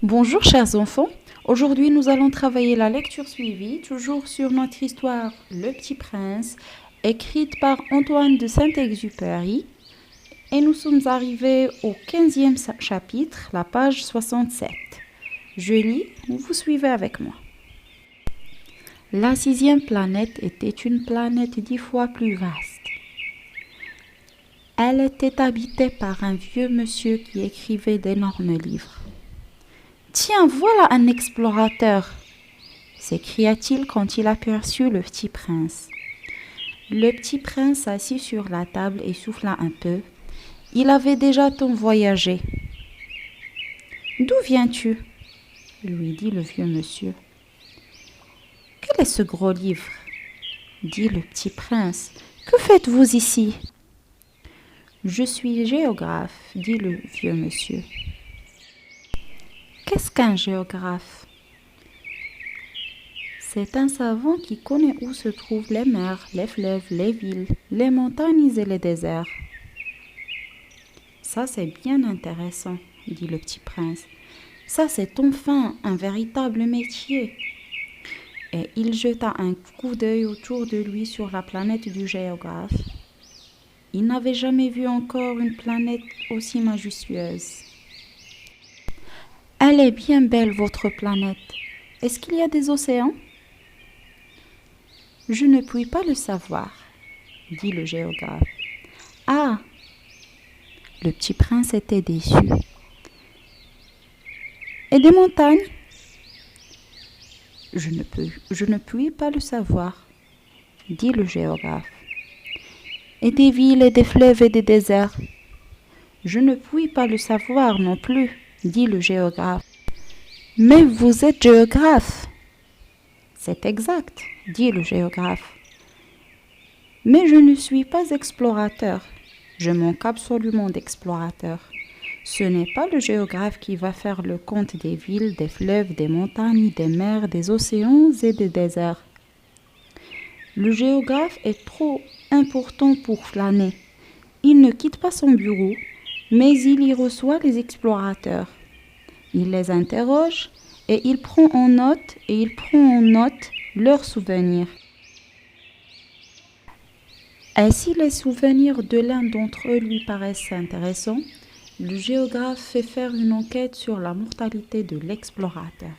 Bonjour chers enfants, aujourd'hui nous allons travailler la lecture suivie, toujours sur notre histoire Le Petit Prince, écrite par Antoine de Saint-Exupéry. Et nous sommes arrivés au 15e chapitre, la page 67. Je lis, vous suivez avec moi. La 6e planète était une planète 10 fois plus vaste. Elle était habitée par un vieux monsieur qui écrivait d'énormes livres. « Tiens, voilà un explorateur !» s'écria-t-il quand il aperçut le petit prince. Le petit prince s'assit sur la table et souffla un peu. Il avait déjà tant voyagé. « D'où viens-tu » lui dit le vieux monsieur. « Quel est ce gros livre » dit le petit prince. « Que faites-vous ici » ? « Je suis géographe » dit le vieux monsieur. « Qu'est-ce qu'un géographe » ? C'est un savant qui connaît où se trouvent les mers, les fleuves, les villes, les montagnes et les déserts. Ça, c'est bien intéressant, dit le petit prince. Ça, c'est enfin un véritable métier. Et il jeta un coup d'œil autour de lui sur la planète du géographe. Il n'avait jamais vu encore une planète aussi majestueuse. Elle est bien belle, votre planète. Est-ce qu'il y a des océans ? Je ne puis pas le savoir, dit le géographe. Ah ! Le petit prince était déçu. Et des montagnes ? Je ne puis pas le savoir, dit le géographe. Et des villes et des fleuves et des déserts ? Je ne puis pas le savoir non plus, dit le géographe. Mais vous êtes géographe. C'est exact, dit le géographe. Mais je ne suis pas explorateur. Je manque absolument d'explorateur. Ce n'est pas le géographe qui va faire le compte des villes, des fleuves, des montagnes, des mers, des océans et des déserts. Le géographe est trop important pour flâner. Il ne quitte pas son bureau, mais il y reçoit les explorateurs. Il les interroge et il prend en note leurs souvenirs. Et si les souvenirs de l'un d'entre eux lui paraissent intéressants, le géographe fait faire une enquête sur la mortalité de l'explorateur.